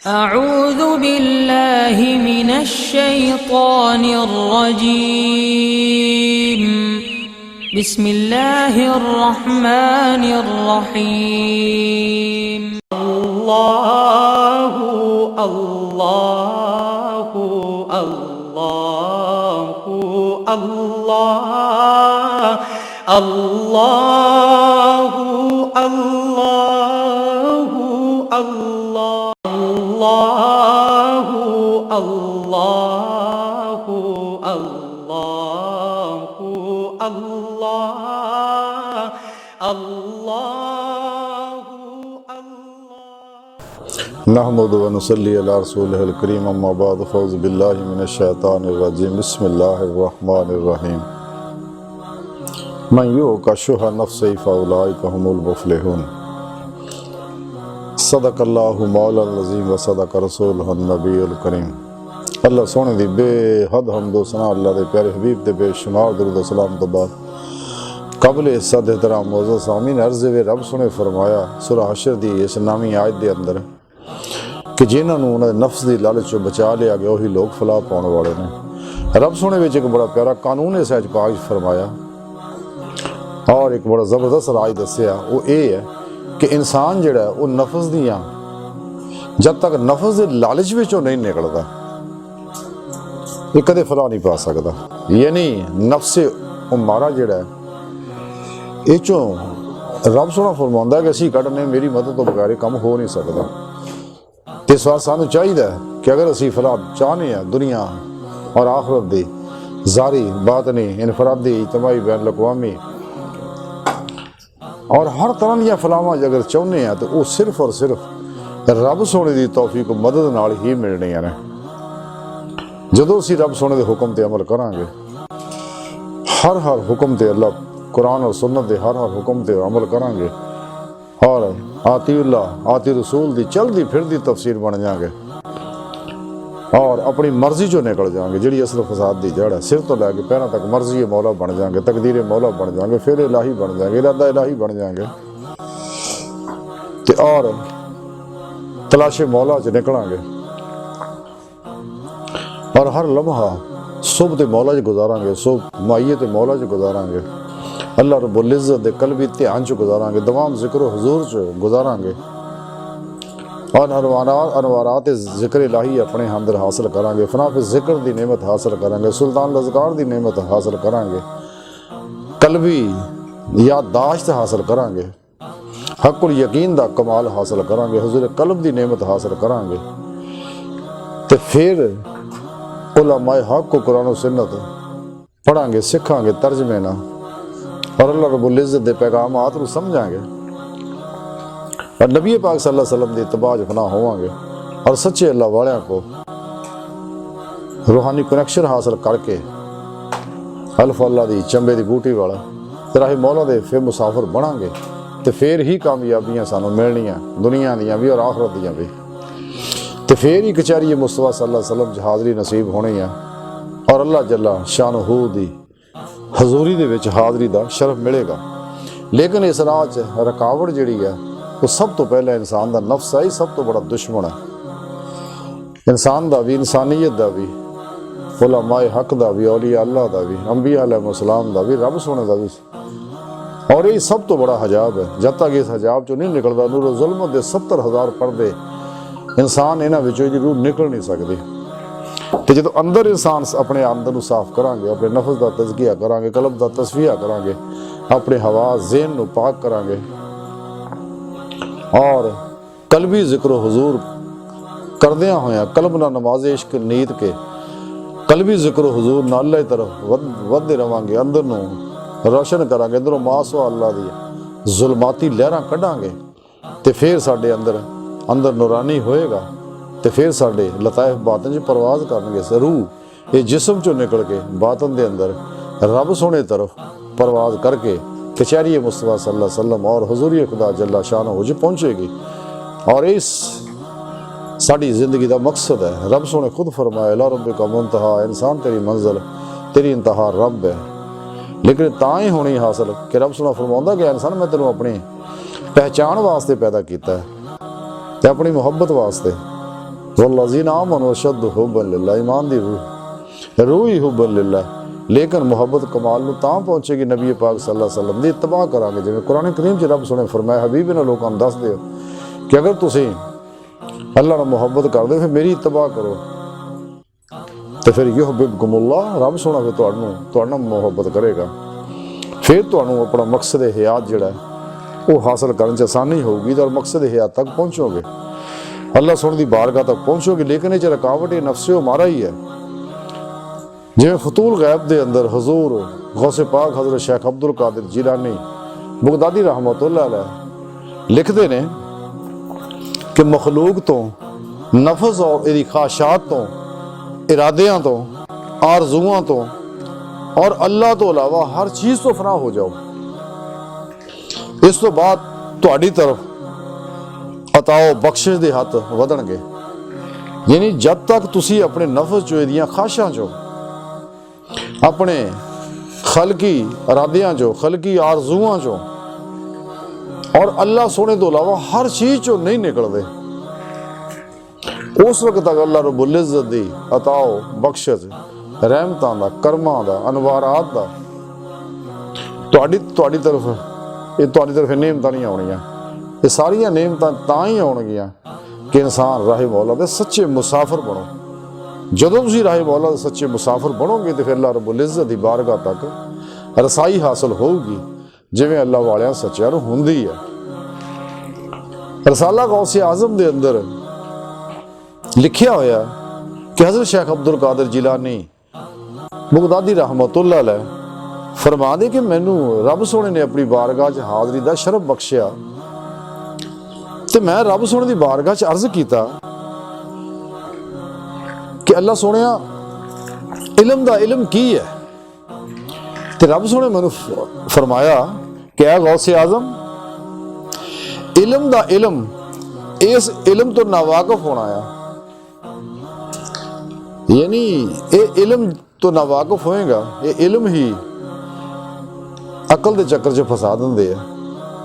أعوذ बिल्लाहि मिनश शैतानिर रजीम बिस्मिल्लाहिर रहमानिर रहीम। अल्लाहु अल्लाहु अल्लाहु अल्लाह अल्लाहु अल्लाहु अल्लाहु अल्लाहु अल्लाहु अल्लाह अल्लाहु नहमदु व नुसल्ली अला रसूलिहिल करीम अम्मा बाद फ़ौज़ बिल्लाहि मिनश शैतानिर रजीम बिस्मिल्लाहिर रहमानिर रहीम। मन युक़ शुहा नफ्सिही फ़उलाइका हुमुल मुफ़्लिहून। सदक़ल्लाहु मौलाना अज़ीम व सदक़ रसूलुहुन नबीयुल करीम। अल्लाह सोने दी बेहद हम्दो सना अल्लाह दे प्यारे हबीब दे बेशुमार दुरूद व सलाम तो बाद कबल इज़्ज़त एहतराम मौज़ूद सामीन अर्ज़ वे रब सोने फरमाया सूरह हशर दी इस नामी आयत दे अंदर कि जिन्होंने उन्होंने नफ्स की लालच चो बचा लिया गया वही लोग फलाह पाने वाले ने। रब सोने विच एक बड़ा प्यारा कानून इस पाक फरमाया और एक बड़ा ज़बरदस्त राज दसिया। वो ये है कि इंसान जिहड़ा वो नफ्स दियां जब तक नफ्स के लालच विचों नहीं निकलता ये कदे फलाह नहीं पा सकता। यानी नफ्स उमारा जिहड़ा ये चों रब सोना फरमाउंदा कि असीं कढने मेरी मदद तो बगैर काम हो नहीं सकता। तो इस बार सानू चाहिए कि अगर असी फलाह चाहते हैं दुनिया और आखिरत दी जारी बातनी इनफरादी इज्तमाही बैन अक़वामी और हर तरह दी फलाहां अगर चाहते हैं तो वो सिर्फ और सिर्फ रब सोने की तौफीक मदद नाल ही मिलनियां ने। जदों असी रब सोने के हुक्म ते अमल करांगे हर हुक्म ते अल्लाह कुरान और सुन्नत के हर हुक्म ते अमल करांगे और आतीउल्लाह आती रसूल की चलती फिरती तफसीर बन जाएंगे और अपनी मर्जी चो निकल जाएंगे। जी असल फसाद की जड़ है सिर तो लैके पैरों तक मर्जी मौला बन जाएंगे, तकदीर मौला बन जाएंगे, फिर इलाही बन जाएंगे, इरादा इलाही बन जाएंगे ते और तलाशे मौला च निकलांगे और हर लम्हा सुबह ते मौला च गुजारांगे, सुबह माइये ते मौला च गुजारांगे, अल्लाह रब्बुल इज़्ज़त दे कल्बी ध्यान च गुजारांगे, तमाम जिक्र हुजूर च गुजारांगे और अनवारात जिक्र इलाही अपने अंदर हासिल करांगे, फनाफे जिक्र की नेमत हासिल करांगे, सुल्तान लज़कार की नेमत हासिल करांगे, कल्बी याददाश्त हासिल करांगे, हक़ुल यकीन का कमाल हासिल करांगे, हुजूर कल्ब की नेमत हासिल करांगे तो फिर उलमाए हक़ को कुरान और सुन्नत पढ़ांगे, सीखांगे तर्जमे ना और अल्लाह रब्बुल इज़्ज़त दे पैगामात को समझांगे और नबी पाक सल्लल्लाहु अलैहि वसल्लम दी इत्तबा च फना होवांगे और सच्चे अल्लाह वालियां को रूहानी कनेक्शन हासिल करके अल्फ अल्लाह दी चंबे दी बूटी वाला राही मौला दे फिर मुसाफिर बनांगे तो फिर ही कामयाबियां सानू मिलनियां दुनिया दियां भी और आखिरत दियां भी तो फिर ही कचहरी मुस्तफा सल्लल्लाहु अलैहि वसल्लम च हाज़री नसीब होनी है और अल्लाह जल्ला शानहू दी हजूरी दे विच हाज़री का शरफ मिलेगा। लेकिन इस राह च रुकावट जिहड़ी है वो सब तो पहले इंसान का नफ्स है ही सब तो बड़ा दुश्मन है। इंसान का भी इंसानियत का भी उलमाए हक का भी औलिया अल्लाह का भी अंबिया अलैहिस्सलाम का भी रब सोने का भी और ये सब तो बड़ा हजाब है। जब तक इस हजाब चो नहीं निकलता नूर ज़ुल्मत के 70,000 पर्दे इंसान इन्हां विचों जरूर निकल नहीं सकते। तो जो अंदर इंसान अपने अंदर को साफ करांगे, अपने नफ्स का तज़किया करांगे, कल्ब का तस्फिया करांगे, अपने हवा ज़हन को पाक करांगे और कल्बी जिक्र हुजूर करदियां होया कल्ब ना नमाज इश्क नीत के कल्बी जिक्र हुजूर ना अल्लाह की तरफ वधदे रवांगे, अंदर नूं रोशन करांगे, अंदरों मासवा अल्लाह दी जुल्माती लहरां कढांगे तो फिर साडे अंदर नूरानी होएगा तो फिर साडे लताइफ बातन च परवाज करनगे। रूह ये जिस्म चो निकल के बातन दे अंदर रब सोने तरफ परवाज करके कचहरी मुस्तफा सल्लल्लाहु अलैहि वसल्लम और हुजूरी खुदा जल्ला शानहू च पहुँचेगी और इस साड़ी जिंदगी का मकसद है। रब सोने खुद फरमाया ला रब्बिका मुंतहा, इंसान तेरी मंजिल तेरी इंतहा रब है। लेकिन तां ही होनी हासिल कि रब सोना फरमाउंदा कि इंसान मैं तेनों अपनी पहचान वास्ते पैदा किया है ते अपनी मुहब्बत वास्ते वल्लज़ीना आमनू अशद्दु हुब्बन लिल्लाह, ईमान दी रूह ही हुब्बन लिल्लाह। लेकिन मुहब्बत कमाल नूं तां पहुंचेगी नबी पाक सल्लल्लाहु अलैहि वसल्लम दी इत्तबा करांगे। जिवें कुरान करीम च रब सुने फरमाया, हबीब ने लोकां नूं दस दिओ कि अगर तुसीं अल्लाह नाल मुहब्बत करदे हो फिर मेरी इत्तबा करो, तो फिर युहब्बिबकुमुल्लाह, रब सोना फिर तुहाडे नाल मुहब्बत करेगा। फिर तुहानूं अपना मकसद हयात जिहड़ा वो हासिल करन च आसानी होगी और मकसद हयात तक पहुँचोगे, अल्लाह सोने दी बारगाह तक पहुँचोगे। लेकिन ये रुकावट ये नफ्से हमारा ही है। जिवें फतूल गैब दे अंदर हजूर गौसे पाक हज़रत शेख अब्दुल कादिर जिलानी बगदादी रहमतुल्लाह अलैह लिखते ने कि मखलूक तो नफस और इहदी ख्वाहिशात तो इरादियां तो आरजुआं तो और अल्लाह तो अलावा हर चीज़ तो फना हो जाओ। इस तो बाद तुहाडी तरफ अताओ बख्शिश दे हथ वधणगे। यानी जब तक तुसी अपने नफस चो इहदियां ख्वाहिशां चो अपने खलकी इरादियां चो खलकी आरजुआं चो और अल्लाह सोने तो अलावा हर चीज़ चो नहीं निकलते, उस वक्त तक अल्लाह रब्बुल इज़्ज़त दी अताओ बख्शिश रहमतां दा करमां दा अनवारात दा तुहाडी तरफ नेमतां नहीं आउणियां। ये सारियां नेमतां तां ही आउणगियां कि इंसान राहे मौला दे सच्चे मुसाफिर बनो। जदों तुसीं राहे मौला दे सच्चे मुसाफिर बनोगे तो फिर अल्लाह रब्बुल इज़्ज़त दी बारगाह तक रसाई हासिल होगी, जिवें अल्लाह वालियां सच्चियां नूं हुंदी है। रसाला गौसे आज़म दे अंदर लिखिया होया कि हज़रत शेख अब्दुल कादिर जिलानी बगदादी रहमतुल्लाह अलैह फरमांदे कि मैनू रब सोने ने अपनी बारगाह च हाज़री दा शरफ बख्शिया, तो मैं रब सोने दी बारगाह च अर्ज किया कि अल्लाह सोनिया इलम दा इलम की है। तो रब सोने मैनू फरमाया कि ऐ गौसे आज़म, इलम दा इलम इस इलम तो नावाकिफ होना है। यानी ये इलम तो नावाकिफ होएगा, ये इलम ही अकल के चक्कर च फसा देंदे है।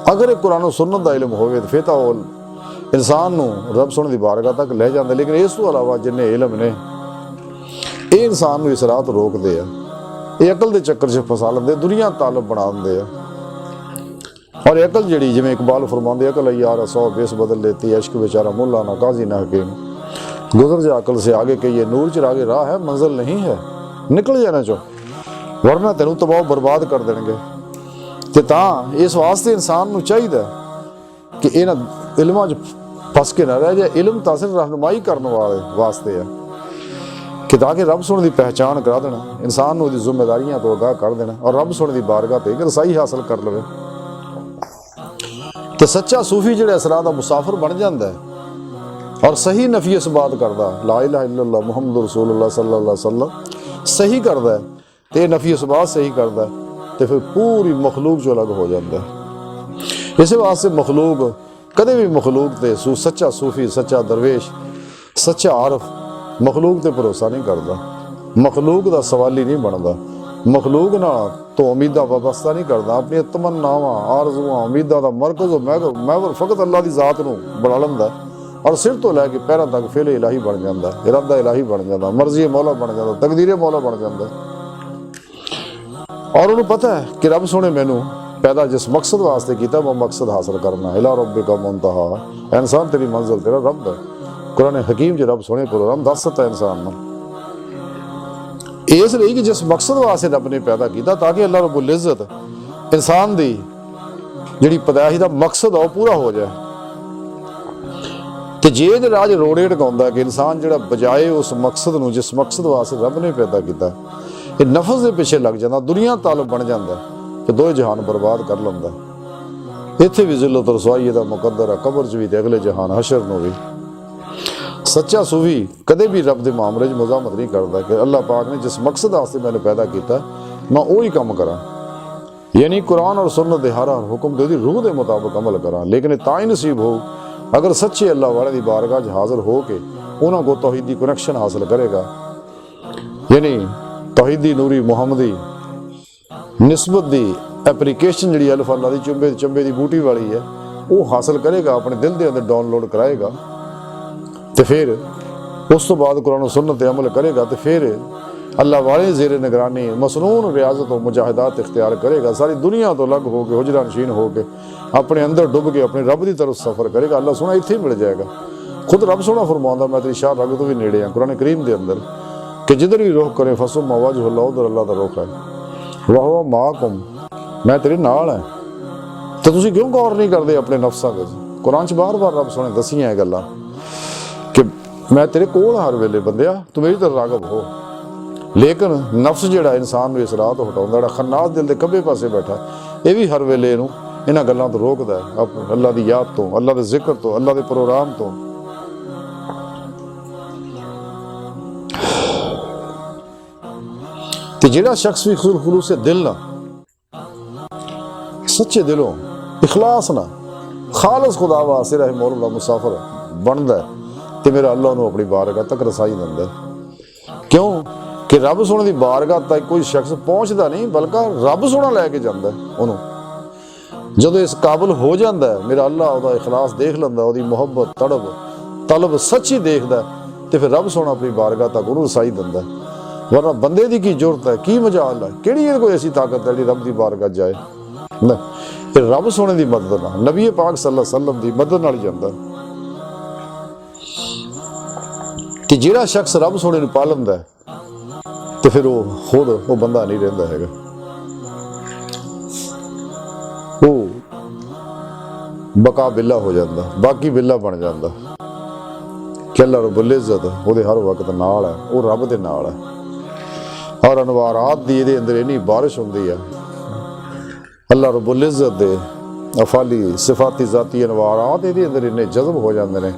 अगर एक कुरान सुन्नत का इलम होवे तो फिर तो इंसान नूं रब सोने की बारगाह तक ले जाते। लेकिन इस तो अलावा जिन्ने इलम ने ये इंसान नूं इस राह तो रोकते हैं, ये अकल के चक्कर च फसा लेंदे, दुनिया तालब बना देंदे है। और अकल जिहड़ी जिवें इकबाल फरमांदे, अकल यार 100 बेस बदल लेती है, इश्क बेचारा मुल्ला ना काजी ना हकीम, गुजर जा अकल से आगे कि ये नूर चिरागे राह है मंजिल नहीं है, निकल जाना चो वरना तेनों तबाह बर्बाद कर देंगे। तो तां इस वास्ते इंसान नूं चाहिए कि इन्हां इल्मां च फस के ना रह जाए। इल्म तां सिर्फ रहनुमाई करने वाले वास्ते है कि ताकि रब सोने की पहचान करा देना, इंसान नूं उहदी जिम्मेदारियां तो आगाह कर देना और रब सोने की बारगाह ते रसाई हासिल कर लवे। तो सच्चा सूफी जिहड़ा इस राह दा मुसाफिर बन जाता है और सही नफी इस बात करदा ला इलाहा इल्लल्लाह मुहम्मद रसूलुल्लाह सल्लल्लाहु अलैहि वसल्लम सही करदा है, तो यह नफी इस बात सही करदा है, तो फिर पूरी मखलूक जो अलग हो जाता है। इस वास्ते मखलूक कदे भी मखलूक ते सच्चा सूफी सच्चा दरवेश सच्चा आरफ मखलूक ते भरोसा नहीं करता, मखलूक का सवाल ही नहीं बनता, मखलूक ना तो उम्मीदा वाबस्ता नहीं करता। अपनी तमन्नावां आरजुआं उम्मीदा का मरकज महवर फकत अल्लाह की जात नूं बना लैंदा और सिर तो लैके पैरों तक फेल इलाही बन जाता, इरादा इलाही बन जाता, मर्जी मौला बन जाता, तकदीर मौला बन जाता। और उन्होंने पता है कि रब सोने मैनू पैदा जिस मकसद वास्ते किया वो मकसद हासिल करना, इला रब्बिका मुंतहा, इंसान तेरी मंजिल तेरा रब है। कुरान हकीम च रब सोने कुरान दस सकता इंसान नूं इसलिए कि जिस मकसद वास्ते रब ने पैदा किया ताकि अल्लाह रब्बुल इज़्ज़त इंसान दी जिहड़ी पैदाइश दा मकसद है पूरा हो जाए। तो जे राज रोड़े टकाउंदा कि इंसान जिहड़ा बजाए उस मकसद नूं जिस मकसद वास्ते रब ने पैदा किया ये नफस के पिछे लग जाता, दुनिया तालब बन जाता, तो दो जहान बर्बाद कर लैंदा। इत्थे भी जिल्लत रसवाई दा मुकद्दर है, कबर च भी ते अगले जहान हशर नूं भी। सच्चा सूफी कदे भी रब के मामले च मुजामत नहीं करता कि अल्लाह पाक ने जिस मकसद वास्ते मैंने पैदा किया मैं वही काम करा, यानी कुरान और सुन्नत दे हर हुक्म दे रूह के मुताबिक अमल करा। लेकिन तां ही नसीब हो अगर सच्चे अल्लाह वाले की बारगाह च हाजिर हो के उन्होंने को तौहीदी कनेक्शन हासिल करेगा, यानी तौहीदी नूरी मुहम्मदी निस्बत की एप्लीकेशन जी अल्लाह अल्लाह की चंबे की बूटी वाली है वो हासिल करेगा, अपने दिल के अंदर डाउनलोड कराएगा, तो फिर ਉਸ ਤੋਂ ਬਾਅਦ ਕੁਰਾਨ ਸੁन्नत ਤੇ ਅਮਲ ਕਰੇਗਾ ਤੇ ਫਿਰ ਅੱਲਾ ਵਾਲੇ ਜ਼ੇਰੇ ਨਿਗਰਾਨੀ ਮਸਨੂਨ ਰਿਆਜ਼ਤ ਤੋਂ ਮੁਜਾਹਿਦਾਤ ਇਖਤਿਆਰ ਕਰੇਗਾ, ਸਾਰੀ ਦੁਨੀਆ ਤੋਂ ਅਲੱਗ ਹੋ ਕੇ ਹੁਜਰਾ ਨਸ਼ੀਨ ਹੋ ਕੇ ਆਪਣੇ ਅੰਦਰ ਡੁੱਬ ਕੇ ਆਪਣੇ ਰੱਬ ਦੀ ਤਰਫ ਸਫ਼ਰ ਕਰੇਗਾ। ਅੱਲਾ ਸੋਹਣਾ ਇੱਥੇ ਹੀ ਮਿਲ ਜਾਏਗਾ। ਖੁਦ ਰੱਬ ਸੋਹਣਾ ਫਰਮਾਉਂਦਾ ਮੈਂ ਤੇਰੀ ਸ਼ਾਹ ਰਗ ਤੋਂ ਵੀ ਨੇੜੇ ਆ ਕੁਰਾਨ ਕਰੀਮ ਦੇ ਅੰਦਰ ਕਿ ਜਿੱਧਰ ਵੀ ਰੁਖ ਕਰੇ ਫਸੁਮ ਵਜਹੁ ਅੱਲਾਹ, ਉਧਰ ਅੱਲਾ ਦਾ ਰੁਖ ਹੈ। ਵਾਹ ਮਾਕੁਮ, ਮੈਂ ਤੇਰੇ ਨਾਲ ਹੈ। ਤੇ ਤੁਸੀਂ ਕਿਉਂ ਗੌਰ ਨਹੀਂ ਕਰਦੇ ਆਪਣੇ ਨਫਸਾਂ ਵਿੱਚ? ਕੁਰਾਨ 'ਚ ਬਾਰ-ਬਾਰ ਰੱਬ ਸੋਹਣੇ ਦੱਸੀਆਂ ਇਹ ਗੱਲਾਂ ਕਿ ਮੈਂ ਤੇਰੇ ਕੋਲ ਹਰ ਵੇਲੇ ਬੰਦਿਆ, ਤੂੰ ਮੇਰੀ ਤਰਫ ਰਾਗਬ ਹੋ। ਲੇਕਿਨ ਨਫਸ ਜਿਹੜਾ ਇਨਸਾਨ ਨੂੰ ਇਸ ਰਾਹ ਤੋਂ ਹਟਾਉਂਦਾ, ਜਿਹੜਾ ਖੰਨਾਸ ਦਿਲ ਦੇ ਖੱਬੇ ਪਾਸੇ ਬੈਠਾ, ਇਹ ਵੀ ਹਰ ਵੇਲੇ ਇਹਨੂੰ ਇਹਨਾਂ ਗੱਲਾਂ ਤੋਂ ਰੋਕਦਾ ਹੈ, ਅੱਲਾ ਦੀ ਯਾਦ ਤੋਂ, ਅੱਲਾ ਦੇ ਜ਼ਿਕਰ ਤੋਂ, ਅੱਲਾ ਦੇ ਪ੍ਰੋਗਰਾਮ ਤੋਂ। ਤੇ ਜਿਹੜਾ ਸ਼ਖਸ ਵੀ ਖੁਲੂਸ ਦਿਲ ਨਾਲ, ਸੱਚੇ ਦਿਲੋਂ, ਇਖਲਾਸ ਨਾਲ, ਖਾਲਸ ਖੁਦਾ ਵਾਸਤੇ ਰਹੇ ਮੌਲਾ ਦਾ ਮੁਸਾਫਰ ਬਣਦਾ ਤੇ ਮੇਰਾ ਅੱਲਾ ਉਹਨੂੰ ਆਪਣੀ ਬਾਰਗਾਹ ਤੱਕ ਰਸਾਈ ਦਿੰਦਾ। ਕਿਉਂ ਕਿ ਰੱਬ ਸੋਹਣੇ ਦੀ ਬਾਰਗਾਹ ਤੱਕ ਕੋਈ ਸ਼ਖਸ ਪਹੁੰਚਦਾ ਨਹੀਂ, ਬਲਕਿ ਰੱਬ ਸੋਹਣਾ ਲੈ ਕੇ ਜਾਂਦਾ ਉਹਨੂੰ। ਜਦੋਂ ਇਸ ਕਾਬਲ ਹੋ ਜਾਂਦਾ ਹੈ, ਮੇਰਾ ਅੱਲਾ ਉਹਦਾ ਇਖਲਾਸ ਦੇਖ ਲੈਂਦਾ, ਉਹਦੀ ਮੁਹੱਬਤ, ਤਲਬ ਸੱਚੀ ਦੇਖਦਾ, ਤੇ ਫਿਰ ਰੱਬ ਸੋਹਣਾ ਆਪਣੀ ਬਾਰਗਾਹ ਤੱਕ ਉਹਨੂੰ ਰਸਾਈ ਦਿੰਦਾ। ਵਰਨਾ ਬੰਦੇ ਦੀ ਕੀ ਜ਼ਰੂਰਤ ਹੈ, ਕੀ ਮਜਾਲ ਹੈ, ਕਿਹੜੀ ਇਹ ਕੋਈ ਐਸੀ ਤਾਕਤ ਹੈ ਜਿਹੜੀ ਰੱਬ ਦੀ ਬਾਰਗਾਹ ਜਾਏ? ਨਾ, ਇਹ ਰੱਬ ਸੋਹਣੇ ਦੀ ਮਦਦ ਨਾਲ, ਨਬੀ ਪਾਕ ਸੱਲੱਲਾਹੁ ਅਲੈहि ਵਸੱਲਮ ਦੀ ਮਦਦ ਨਾਲ ਹੀ ਜਾਂਦਾ। ਕਿ ਜਿਹੜਾ ਸ਼ਖਸ ਰੱਬ ਸੋਹਣੇ ਨੂੰ ਪਾ ਲੈਂਦਾ ਤੇ ਫਿਰ ਉਹ ਖੁਦ ਉਹ ਬੰਦਾ ਨਹੀਂ ਰਹਿੰਦਾ ਹੈਗਾ, ਉਹ ਬਕਾ ਬਿੱਲਾ ਹੋ ਜਾਂਦਾ, ਬਾਕੀ ਬਿੱਲਾ ਬਣ ਜਾਂਦਾ। ਕਿ ਅੱਲਾ ਰਬੁਲ ਇੱਜ਼ਤ ਉਹਦੇ ਹਰ ਵਕਤ ਨਾਲ ਹੈ, ਉਹ ਰੱਬ ਦੇ ਨਾਲ ਹੈ। ਔਰ ਅਨਵਾਰਾਤ ਦੀ ਇਹਦੇ ਅੰਦਰ ਇੰਨੀ ਬਾਰਿਸ਼ ਹੁੰਦੀ ਹੈ, ਅੱਲਾ ਰਬੁਲ ਇੱਜ਼ਤ ਦੇ ਅਫਾਲੀ ਸਿਫਾਤੀ ਜ਼ਾਤੀ ਅਨਵਾਰਾਤ ਇਹਦੇ ਅੰਦਰ ਇੰਨੇ ਜਜ਼ਬ ਹੋ ਜਾਂਦੇ ਨੇ,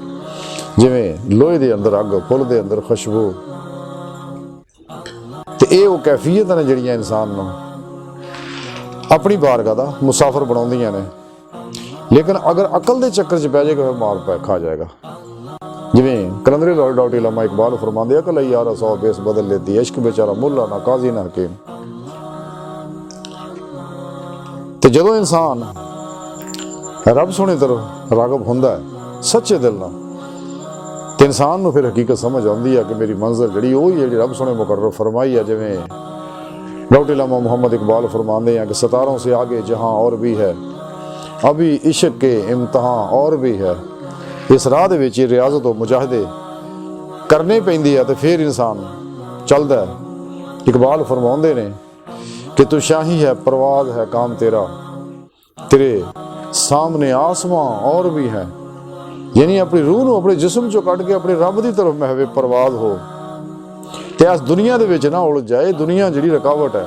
ਜਿਵੇਂ ਲੋਹੇ ਦੇ ਅੰਦਰ ਅੱਗ, ਫੁੱਲ ਦੇ ਅੰਦਰ ਖੁਸ਼ਬੂ। ਤੇ ਇਹ ਉਹ ਕੈਫੀਅਤਾਂ ਨੇ ਜਿਹੜੀਆਂ ਇਨਸਾਨ ਨੂੰ ਆਪਣੀ ਬਾਰਗਾਹ ਦਾ ਮੁਸਾਫਰ ਬਣਾਉਂਦੀਆਂ ਨੇ। ਲੇਕਿਨ ਅਗਰ ਅਕਲ ਦੇ ਚੱਕਰ 'ਚ ਪੈ ਜਾਏਗਾ ਫਿਰ ਮਾਰ ਪੈ ਖਾ ਜਾਏਗਾ। ਜਿਵੇਂ ਕਲੰਦਰੀ ਲਾਹੌਰ ਇਲਾਮਾ ਇਕਬਾਲ ਫਰਮਾਉਂਦੇ, ਅਕਲ ਯਾਰਾ ਸੌ ਬੇਸ ਬਦਲ ਲੈਤੀ, ਇਸ਼ਕ ਬੇਚਾਰਾ ਮੁੱਲਾ ਨਾ ਕਾਜ਼ੀ ਨਾ ਹਕੀਮ। ਤੇ ਜਦੋਂ ਇਨਸਾਨ ਰੱਬ ਸੋਹਣੇ ਤਰਫ ਰਾਗਬ ਹੁੰਦਾ ਹੈ ਸੱਚੇ ਦਿਲ ਨਾਲ, ਤੇ ਇਨਸਾਨ ਨੂੰ ਫਿਰ ਹਕੀਕਤ ਸਮਝ ਆਉਂਦੀ ਹੈ ਕਿ ਮੇਰੀ ਮੰਜ਼ਿਲ ਜਿਹੜੀ ਉਹ ਹੀ ਹੈ ਜਿਹੜੀ ਰੱਬ ਸੋਹਣੇ ਮੁਕਰਰ ਫਰਮਾਈ ਹੈ। ਜਿਵੇਂ ਡਾਕਟਰ इलामा मोहम्मद इकबाल फरमाते हैं कि सितारों से आगे जहाँ और भी है, अभी इश्क के इम्तहान और भी है। इस राह दे विच रियाजत और मुजाहिदे करने पैंदी है तो फिर इंसान चलता है। इकबाल फरमाते ने कि तू शाही है, परवाज है काम तेरा, तेरे सामने आसमां और भी है। यानी अपनी रूह नूं अपने जिस्म चों कढ के अपने रब की तरफ महवे परवाज हो ते इस दुनिया दे विच ना उलझ जाए। दुनिया जिहड़ी रुकावट है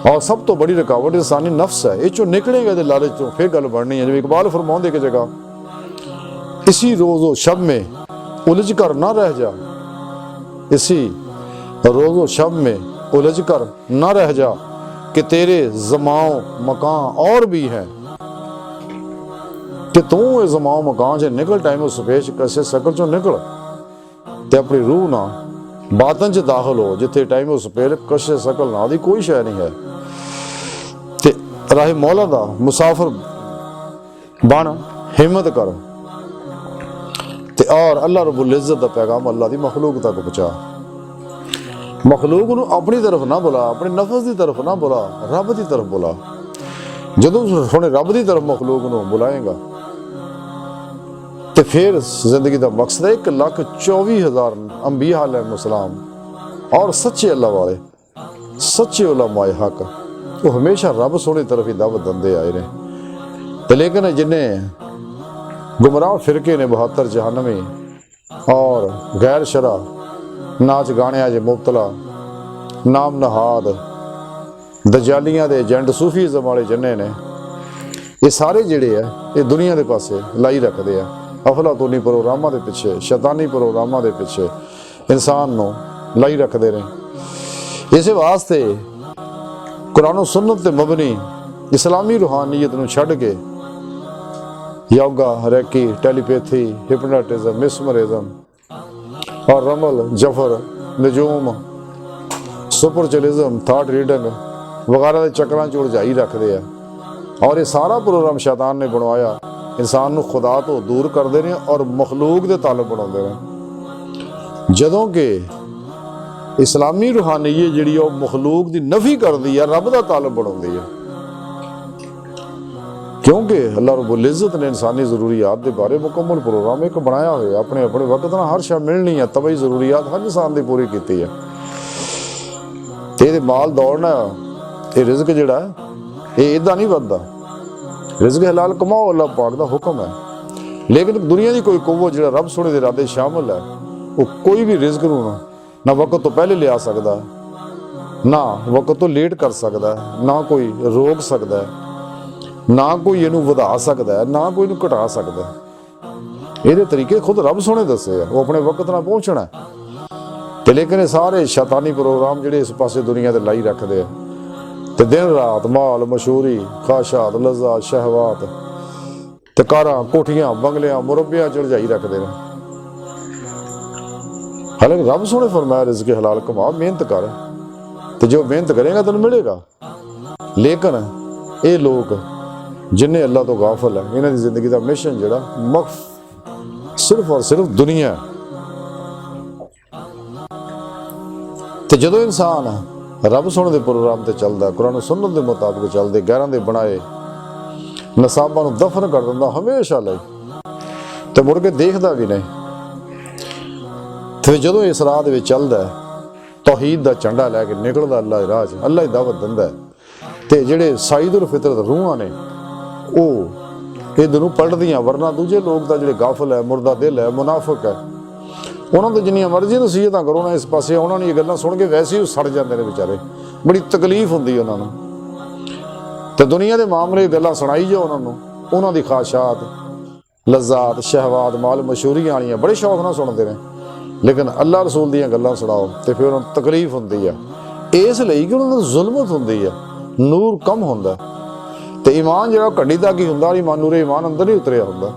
और सब तो बड़ी रुकावट इंसानी नफ्स है, इस चों निकलेगा तो लालच चों फिर गल बननी है। जिवें इकबाल फरमाउंदे कि जगह इसी रोज़ो शब में उलझ कर ना रह जा, इसी रोज़ो शब में उलझ कर ना रह जा कि तेरे ज़माओ मकान और भी है। कि तू इस ज़माओ मकान से निकल, टाइम स्पेस कैसे सकल चों निकल ते अपनी रूह ना बातन च दाखिल हो, जिथे टाइम स्पेस कशे सकल ना दी कोई शय नहीं है। ते राहे मौला दा मुसाफिर बन, हिम्मत कर ते और अल्लाह रब्बुल इज्जत दा पैगाम अल्लाह दी मखलूक तक पहुंचा। मखलूक नूं अपनी तरफ ना बुला, अपने नफ्स की तरफ ना बुला, रब की तरफ बुला। जदों हुण रब की तरफ मखलूक नूं बुलाएगा तो फिर जिंदगी का मकसद है 1,24,000 अंबिया अलैहिस्सलाम और सच्चे अल्लाह वाले सच्चे उलमाए हक वो हमेशा रब सोहनी तरफ ही दावत दंदे आए ने। तो लेकिन जिन्हें गुमराह फिरके ने 72 जहानवी और गैर शरा नाच गाने जे मुबतला नाम नहाद दजालियां दे एजेंट सूफीज़म वाले जिन्ने ने, ये सारे जिहड़े है ये दुनिया के पासे लाई रखते हैं। अफलातूनी प्रोग्रामां दे पिछे, शैतानी प्रोग्रामां दे पिछे इंसान नूं लाई रखते हैं। इस वास्ते कुरान और सुन्नत ते मबनी इस्लामी रूहानियत नूं छड्ड के योगा, रैकी, टेलीपैथी, हिप्नोटिज्म, मिसमरिज्म और रमल, जफर, नजूम, सुपरचुलिज्म, थॉट रीडिंग वगैरह के चक्रां च उलझाई रखते हैं। और ये सारा प्रोग्राम शैतान ने बनवाया इंसान को खुदा तो दूर करते हैं और मखलूक के ताल्लुक बनाते हैं। ਜਦੋਂ ਕਿ ਇਸਲਾਮੀ ਰੂਹਾਨੀਅਤ ਜਿਹੜੀ ਉਹ ਮਖਲੂਕ ਦੀ ਨਫੀ ਕਰਦੀ ਆ, ਰੱਬ ਦਾ ਤਾਲਬ ਬਣਾਉਂਦੀ ਆ। ਕਿਉਂਕਿ ਅੱਲਾਹ ਰਬੁਲ ਇੱਜ਼ਤ ਨੇ ਇਨਸਾਨੀ ਜ਼ਰੂਰੀਆਤ ਦੇ ਬਾਰੇ ਮੁਕੰਮਲ ਪ੍ਰੋਗਰਾਮ ਇੱਕ ਬਣਾਇਆ ਹੋਇਆ, ਆਪਣੇ ਆਪਣੇ ਵਕਤ ਨਾਲ ਹਰ ਸ਼ੈ ਮਿਲਣੀ ਆ, ਤਬਈ ਜ਼ਰੂਰੀਆਤ ਹਰ ਇਨਸਾਨ ਦੀ ਪੂਰੀ ਕੀਤੀ ਆ। ਤੇ ਇਹਦੇ ਮਾਲ ਦੌੜਨਾ, ਇਹ ਰਿਜ਼ਕ ਜਿਹੜਾ ਇਹ ਇਦਾਂ ਨਹੀਂ ਵੱਧਦਾ। ਰਿਜ਼ਕ ਹਲਾਲ ਕਮਾਓ, ਅੱਲਾਹ ਪਾਕ ਦਾ ਹੁਕਮ ਹੈ। ਲੇਕਿਨ ਦੁਨੀਆ ਦੀ ਕੋਈ ਕੁਵਤ ਜਿਹੜਾ ਰੱਬ ਸੋਹਣੇ ਦੇ ਇਰਾਦੇ ਸ਼ਾਮਲ ਹੈ, ਉਹ ਕੋਈ ਵੀ ਰਿਜ਼ਕ ਨੂੰ ਨਾ ਵਕਤ ਤੋਂ ਪਹਿਲੇ ਲਿਆ ਸਕਦਾ, ਨਾ ਵਕਤ ਤੋਂ ਲੇਟ ਕਰ ਸਕਦਾ, ਨਾ ਕੋਈ ਰੋਕ ਸਕਦਾ, ਨਾ ਕੋਈ ਇਹਨੂੰ ਵਧਾ ਸਕਦਾ, ਨਾ ਕੋਈ ਇਹਨੂੰ ਘਟਾ ਸਕਦਾ। ਇਹਦੇ ਤਰੀਕੇ ਖੁਦ ਰੱਬ ਸੋਹਣੇ ਦੱਸੇ ਆ, ਉਹ ਆਪਣੇ ਵਕਤ ਨਾਲ ਪਹੁੰਚਣਾ। ਤੇ ਲੇਕਿਨ ਇਹ ਸਾਰੇ ਸ਼ੈਤਾਨੀ ਪ੍ਰੋਗਰਾਮ ਜਿਹੜੇ ਇਸ ਪਾਸੇ ਦੁਨੀਆ ਤੇ ਲਾਈ ਰੱਖਦੇ ਆ, ਤੇ ਦਿਨ ਰਾਤ ਮਾਲ ਮਸ਼ਹੂਰੀ, ਖਾਸ਼ਾਤ, ਲਜ਼ਾਤ, ਸ਼ਹਿਵਾਤ ਤੇ ਕਾਰਾਂ, ਕੋਠੀਆਂ, ਬੰਗਲਿਆਂ, ਮੁਰੱਬਿਆਂ ਚੜ੍ਹਾਈ ਰੱਖਦੇ ਨੇ। ਹਾਲਾਂਕਿ ਰੱਬ ਸੋਹਣੇ ਫਰਮਾਇਆ ਰਿਜ਼ਕ ਹਲਾਲ ਕਮਾ, ਮਿਹਨਤ ਕਰ, ਤੇ ਜੋ ਮਿਹਨਤ ਕਰੇਗਾ ਤੈਨੂੰ ਮਿਲੇਗਾ। ਲੇਕਿਨ ਇਹ ਲੋਕ ਜਿੰਨੇ ਅੱਲਾਹ ਤੋਂ ਗਾਫਲ ਹੈ, ਇਹਨਾਂ ਦੀ ਜ਼ਿੰਦਗੀ ਦਾ ਮਿਸ਼ਨ ਜਿਹੜਾ ਸਿਰਫ ਔਰ ਸਿਰਫ ਦੁਨੀਆ। ਤੇ ਜਦੋਂ ਇਨਸਾਨ ਰੱਬ ਸੋਹਣੇ ਦੇ ਪ੍ਰੋਗਰਾਮ ਤੇ ਚੱਲਦਾ, ਕੁਰਾਨ ਸੁਨਨਤ ਦੇ ਮੁਤਾਬਕ ਚੱਲਦੇ, ਗੈਰਾਂ ਦੇ ਬਣਾਏ ਨਸਾਬਾਂ ਨੂੰ ਦਫਨ ਕਰ ਦਿੰਦਾ ਹਮੇਸ਼ਾ ਲਈ, ਤੇ ਮੁੜ ਕੇ ਦੇਖਦਾ ਵੀ ਨਹੀਂ। ਤੇ ਜਦੋਂ ਇਸ ਰਾਹ ਦੇ ਵਿੱਚ ਚੱਲਦਾ, ਤੌਹੀਦ ਦਾ ਝੰਡਾ ਲੈ ਕੇ ਨਿਕਲਦਾ ਅੱਲਾਹ ਦੇ ਰਾਹ 'ਚ, ਅੱਲਾਹ ਦੀ ਦਾਵਤ ਦਿੰਦਾ, ਤੇ ਜਿਹੜੇ ਸਾਈਦੁਲ ਫਿਤਰਤ ਰੂਹਾਂ ਨੇ ਉਹ ਇਹਦੇ ਨੂੰ ਪਲਟਦੀਆਂ। ਵਰਨਾ ਦੂਜੇ ਲੋਕ ਤਾਂ ਜਿਹੜੇ ਗਾਫਲ ਹੈ, ਮੁਰਦਾ ਦਿਲ ਹੈ, ਮੁਨਾਫਿਕ ਹੈ, ਉਹਨਾਂ ਤੋਂ ਜਿੰਨੀਆਂ ਮਰਜ਼ੀ ਨਸੀਹਤਾਂ ਕਰੋ ਨਾ ਇਸ ਪਾਸੇ, ਉਹਨਾਂ ਨੇ ਇਹ ਗੱਲਾਂ ਸੁਣ ਕੇ ਵੈਸੇ ਹੀ ਸੜ ਜਾਂਦੇ ਨੇ ਵਿਚਾਰੇ, ਬੜੀ ਤਕਲੀਫ ਹੁੰਦੀ ਉਹਨਾਂ ਨੂੰ। ਤੇ ਦੁਨੀਆ ਦੇ ਮਾਮਲੇ ਗੱਲਾਂ ਸੁਣਾਈ ਜਾਓ ਉਹਨਾਂ ਨੂੰ, ਉਹਨਾਂ ਦੀ ਖਾਸ਼ਾਤ, ਲਜ਼ਾਤ, ਸ਼ਹਿਵਾਤ, ਮਾਲ ਮਸ਼ਹੂਰੀਆਂ ਵਾਲੀਆਂ ਬੜੇ ਸ਼ੌਕ ਨਾਲ ਸੁਣਦੇ ਨੇ। ਲੇਕਿਨ ਅੱਲਾਹ ਰਸੂਲ ਦੀਆਂ ਗੱਲਾਂ ਸੁਣਾਓ ਤੇ ਫਿਰ ਉਹਨਾਂ ਨੂੰ ਤਕਲੀਫ ਹੁੰਦੀ ਆ, ਇਸ ਲਈ ਕਿ ਉਹਨਾਂ ਨੂੰ ਜ਼ੁਲਮਤ ਹੁੰਦੀ ਆ, ਨੂਰ ਕਮ ਹੁੰਦਾ, ਤੇ ਈਮਾਨ ਜਿਹੜਾ ਘੱਡੀ ਤੱਕ ਹੀ ਹੁੰਦਾ, ਈਮਾਨ ਨੂਰੇ ਈਮਾਨ ਅੰਦਰ ਨਹੀਂ ਉਤਰਿਆ ਹੁੰਦਾ।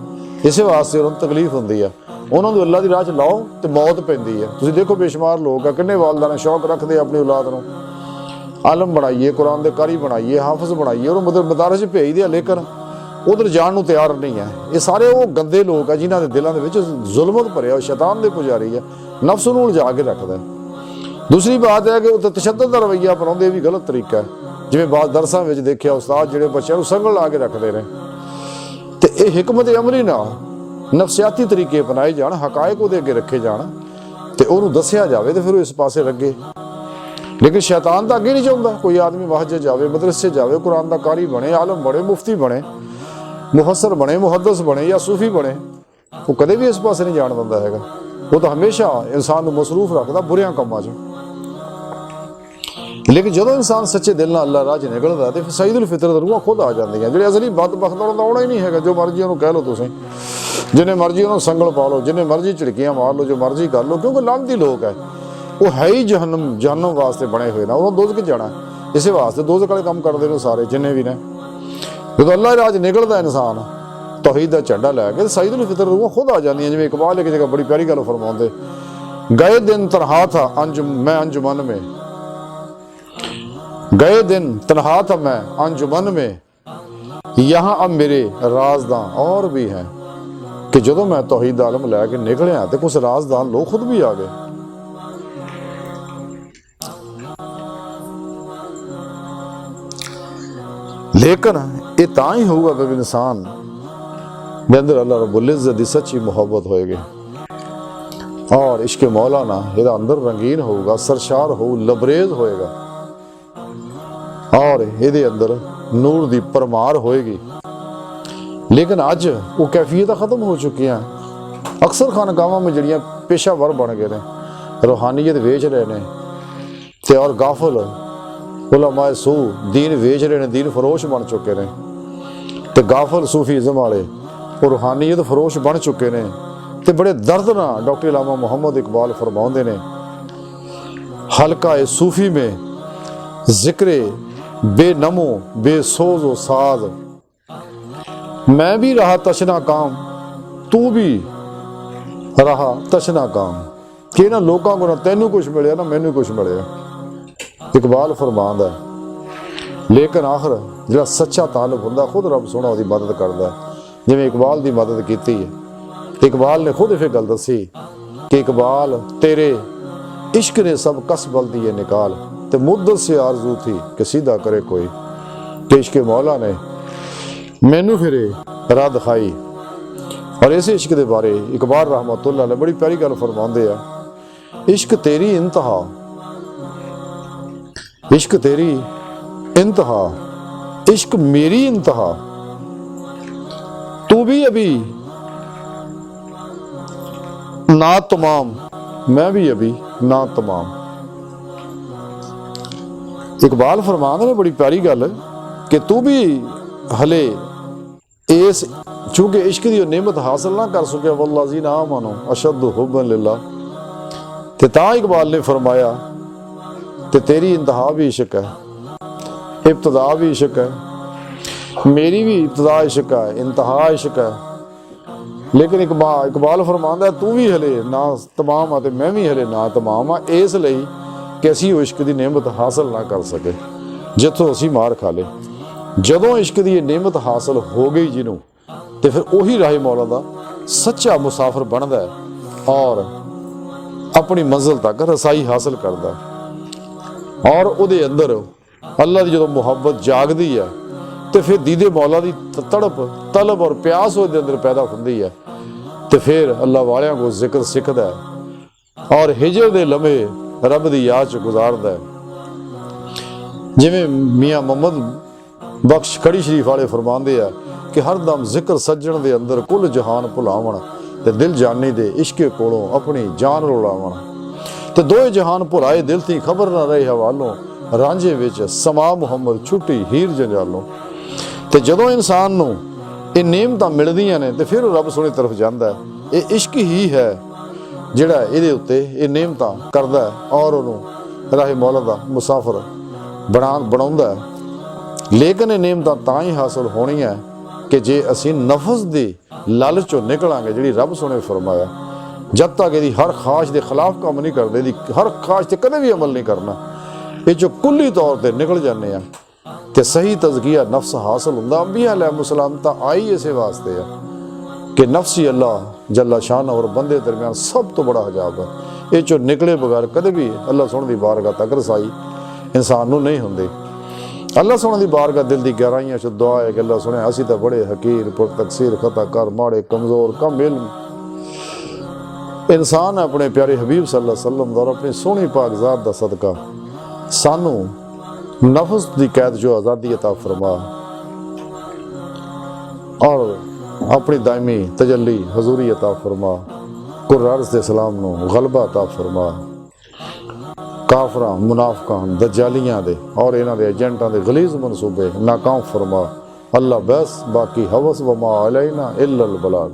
ਇਸੇ ਵਾਸਤੇ ਉਹਨਾਂ ਨੂੰ ਤਕਲੀਫ ਹੁੰਦੀ ਆ। ਉਹਨਾਂ ਨੂੰ ਅੱਲਾਹ ਦੀ ਰਾਹ 'ਚ ਲਾਓ ਤੇ ਮੌਤ ਪੈਂਦੀ ਆ। ਤੁਸੀਂ ਦੇਖੋ ਬੇਸ਼ੁਮਾਰ ਲੋਕ ਆ, ਕਿੰਨੇ ਵਾਲਦਾਨ ਸ਼ੌਕ ਰੱਖਦੇ ਆਪਣੀ ਔਲਾਦ ਨੂੰ ਆਲਮ ਬਣਾਈਏ, ਕੁਰਾਨ ਦੇ ਕਾਰੀ ਬਣਾਈਏ, ਹਾਫਿਜ਼ ਬਣਾਈਏ, ਉਹਨੂੰ ਮਦਾਰਸ 'ਚ ਭੇਜਦੇ ਆ, ਲੇਕਿਨ ਉਧਰ ਜਾਣ ਨੂੰ ਤਿਆਰ ਨਹੀਂ ਹੈ। ਇਹ ਸਾਰੇ ਉਹ ਗੰਦੇ ਲੋਕ ਆ ਜਿਨ੍ਹਾਂ ਦੇ ਦਿਲਾਂ ਦੇ ਵਿੱਚ ਜ਼ੁਲਮਤ ਭਰਿਆ, ਸ਼ੈਤਾਨ ਦੇ ਪੁਜਾਰੀ ਹੈ, ਨਫਸ ਨੂੰ ਉਲਝਾ ਕੇ ਰੱਖਦਾ। ਦੂਸਰੀ ਬਾਤ ਹੈ ਕਿ ਉਹ ਤਸ਼ੱਦਦ ਦਾ ਰਵੱਈਆ ਅਪਣਾਉਂਦੇ, ਵੀ ਗਲਤ ਤਰੀਕਾ ਹੈ। ਜਿਵੇਂ ਬਾਅਦ ਦਰਸਾਂ ਵਿੱਚ ਦੇਖਿਆ, ਉਸਤਾਦ ਜਿਹੜੇ ਬੱਚਿਆਂ ਨੂੰ ਸੰਗਲ ਲਾ ਕੇ ਰੱਖਦੇ ਨੇ, ਤੇ ਇਹ ਹਿਕਮਤ ਅਮਲੀ ਨਾਲ ਨਫਸਿਆਤੀ ਤਰੀਕੇ ਅਪਣਾਏ ਜਾਣ, ਹਕਾਇਕ ਉਹਦੇ ਅੱਗੇ ਰੱਖੇ ਜਾਣ, ਤੇ ਉਹਨੂੰ ਦੱਸਿਆ ਜਾਵੇ, ਤੇ ਫਿਰ ਉਹ ਇਸ ਪਾਸੇ ਲੱਗੇ। ਲੇਕਿਨ ਸ਼ੈਤਾਨ ਤਾਂ ਅੱਗੇ ਨਹੀਂ ਚਾਹੁੰਦਾ ਕੋਈ ਆਦਮੀ ਮਸਜਿਦ ਜਾਵੇ, ਮਦਰਸੇ ਜਾਵੇ, ਕੁਰਾਨ ਦਾ ਕਾਰੀ ਬਣੇ, ਆਲਮ ਬਣੇ, ਮੁਫਤੀ ਬਣੇ, ਮੁਫੱਸਰ ਬਣੇ, ਮੁਹੱਦਿਸ ਬਣੇ ਜਾਂ ਸੂਫੀ ਬਣੇ। ਉਹ ਕਦੇ ਵੀ ਇਸ ਪਾਸੇ ਨਹੀਂ ਜਾਣ ਦਿੰਦਾ ਹੈਗਾ। ਉਹ ਤਾਂ ਹਮੇਸ਼ਾ ਇਨਸਾਨ ਨੂੰ ਮਸਰੂਫ ਰੱਖਦਾ ਬੁਰਿਆਂ ਕੰਮਾਂ 'ਚ। ਲੇਕਿਨ ਜਦੋਂ ਇਨਸਾਨ ਸੱਚੇ ਦਿਲ ਨਾਲ ਅੱਲਾਹ ਰਾਹ 'ਚ ਨਿਕਲਦਾ, ਤੇ ਸਈਦੁਲ ਫਿਤਰਤ ਰੂਹਾਂ ਖੁਦ ਆ ਜਾਂਦੀਆਂ, ਜਿਹੜੇ ਅਸਲੀ ਬਦਬਖਤ ਉਹਨਾਂ ਦਾ ਆਉਣਾ ਹੀ ਨਹੀਂ ਹੈਗਾ। ਜੋ ਮਰਜ਼ੀ ਉਹਨੂੰ ਕਹਿ ਲਓ ਤੁਸੀਂ, ਜਿੰਨੇ ਮਰਜ਼ੀ ਉਹਨੂੰ ਸੰਗਲ ਪਾ ਲਓ, ਜਿੰਨੇ ਮਰਜ਼ੀ ਝਿੜਕੀਆਂ ਮਾਰ ਲਓ, ਜੋ ਮਰਜ਼ੀ ਕਰ ਲਓ, ਕਿਉਂਕਿ ਲਾਂਤੀ ਲੋਕ ਹੈ। ਉਹ ਹੈ ਹੀ ਜਹੰਨਮ ਵਾਸਤੇ ਬਣੇ ਹੋਏ ਨੇ, ਉਹਨਾਂ ਦੋਜ਼ਖ ਜਾਣਾ, ਇਸੇ ਵਾਸਤੇ ਦੋਜ਼ਖ ਵਾਲੇ ਕੰਮ ਕਰਦੇ ਨੇ ਸਾਰੇ ਜਿੰਨੇ ਵੀ ਨੇ। ਜਦੋਂ ਅੱਲਾਹ ਰਾਹ 'ਚ ਨਿਕਲਦਾ ਇਨਸਾਨ ਤੌਹੀਦ ਦਾ ਝੰਡਾ ਲੈ ਕੇ, ਸਈਦੁਲ ਫਿਤਰਤ ਰੂਹਾਂ ਖੁਦ ਆ ਜਾਂਦੀਆਂ। ਜਿਵੇਂ ਇਕਬਾਲ ਇੱਕ ਜਗ੍ਹਾ ਬੜੀ ਪਿਆਰੀ ਗੱਲ ਫਰਮਾਉਂਦੇ, ਗਏ ਦਿਨ ਤਨਹਾ ਥਾ ਮੈਂ ਅੰजुमन में, गए दिन तनहा था मैं अंजुमन में, यहाँ अब मेरे राजदान और भी हैं। कि ਜਦੋਂ मैं तौहीद दा आलम लैके निकलिया तो कुछ राजदान लोग खुद भी आ गए। लेकिन ये तां ही होगा जब इंसान दे अंदर अल्लाह रब्बुल इज़्ज़त दी सच्ची मोहब्बत होएगी और इश्क़ मौलाना ये अंदर रंगीन होगा, सरशार हो, लबरेज होएगा और ये अंदर नूर दी परमार होएगी। लेकिन अज वो कैफियत ख़त्म हो चुकी हैं। अक्सर खानकावां में जड़ियाँ पेशावर बन गए ने, रूहानियत वेच रहे ने, ते और गाफल उलमाए सू दीन वेच रहे ने, दीन फरोश बन चुके ने। ते गाफल सूफीज़म वाले वो रूहानियत फरोश बन चुके ने। ते बड़े दर्द ना डॉक्टर इलामा मोहम्मद इकबाल फरमाउंदे ने, हल्का सूफी में जिक्रे बेनमो बेसोज़ो साज, मैं भी रहा तशना काम तू भी रहा तशना काम। कि ना लोगों को ना तेनू कुछ मिले ना मैनू कुछ मिले, इकबाल फरमांदा है। लेकिन आखिर जो सच्चा ताल्लुक हुंदा खुद रब सोहना उसदी मदद करदा है। जिवें इकबाल दी मदद कीती है, इकबाल ने खुद फिर गल दसी कि इकबाल तेरे इश्क ने सब कस बल दिए निकाल, ते मुद्दत से आरजू थी कि सीधा करे कोई, कि इश्क मौला ने मैनू फिरे राह दिखाई। और इस इश्क के बारे इकबाल रहमतुल्लाह अलैह बड़ी प्यारी गल फरमाते हैं, इश्क तेरी इंतहा, इश्क तेरी इंतहा, इश्क मेरी इंतहा, तू भी अभी ना तमाम, मैं भी अभी ना तमाम। इकबाल फरमाते ने बड़ी प्यारी गल कि तू भी हले इस चूंकि इश्क की नेमत हासिल ना कर सके, वल्लाज़ीना आमनू अशद्दु हुब्बन लिल्लाह, ते तां इकबाल ने फरमाया ते तेरी इंतहा भी इश्क है, इब्तदा भी इश्क है, मेरी भी इब्तदा इश्क है, इंतहा इश्क है। लेकिन इकबाल फरमांदा तू भी हले ना तमाम आ ते मैं भी हले ना तमाम आ, इसलिए कि असीं उस इश्क की नेमत हासिल ना कर सके जिथों असीं मार खा ले। जदों इश्क की नेमत हासिल हो गई जिन्हों, तो फिर उही राहे मौला दा सच्चा मुसाफिर बनता है और अपनी मंजिल तक रसाई हासिल करता है। और उहदे अंदर अल्लाह की जो मुहब्बत जागदी है, तो फिर दीदे मौला की तड़प तलब और प्यास उहदे अंदर पैदा होंदी है, तो फिर अल्लाह वालियां को जिक्र सीखता है और हिजर दे लम्हे रब की याद च गुजारदा है। जिवें मियाँ मोहम्मद बख्श खड़ी शरीफ वाले फरमाते हैं कि हर दम जिक्र सज्जण दे अंदर कुल जहान भुलावन, ते दिल जानी दे इश्के कोलों अपनी जान रुलावन, ते दोए जहान भुलाए दिल थी खबर ना रहे हवालों, रांझे विच समा मुहम्मद छुट्टी हीर जंजालों। ते जदों इंसान नूं ये नेमतां मिलदियां ने, ते फिर रब सोहणे तरफ जांदा है। ये इश्क ही है जिहड़ा इहदे उत्ते ये नेमतां करदा है और उहनूं राहे मौला दा मुसाफिर बनाउंदा है। लेकिन ये नेमतां तां ही हासिल होणीआं कि जे असीं नफस दी लालच चों निकलांगे, जिहड़ी रब सोहणे फरमाया जद तक इहदी हर ख्वाहिश दे खिलाफ काम नहीं करदे, इहदी हर ख्वाहिश ते कदे भी अमल नहीं करना, ये जो कुल्ली तौर पर निकल जाने आ ते सही तज़किया नफ्स हासिल हुंदा। अंबिया अलैहिस्सलाम तां आई इस वास्ते है कि नफ्सी अल्लाह जल्ला शान और बंदे दरमियान सब तो बड़ा हजाब है, ये चो निकले बगैर कदे भी अल्लाह सोहणे दी बारगाह तक रसाई इंसान नूं नहीं हुंदी। अल्लाह सोहणे दी बारगाह दिल दी गहराइयां च दुआ है कि अल्लाह सुने असीं तां बड़े हकीर पुर तकसीर खताकार माड़े कमज़ोर कम इल्म इंसान अपने प्यारे हबीब सल्लल्लाहु अलैहि वसल्लम और अपनी सोहनी पाक ज़ात दा सदका सानू नफ्स की कैद जो आज़ादी अता फरमा और अपनी दायमी तजल्ली हजूरी अता फरमा, कुर्रार्स दे सलाम नू गलबा अता फरमा, काफरां मुनाफकां दज्जालियां दे और इन्हां दे एजेंटां दे गलीज़ मनसूबे नाकाम फरमा। अल्लाह बस बाकी हवस व मा अलैना इल्लल बलाग।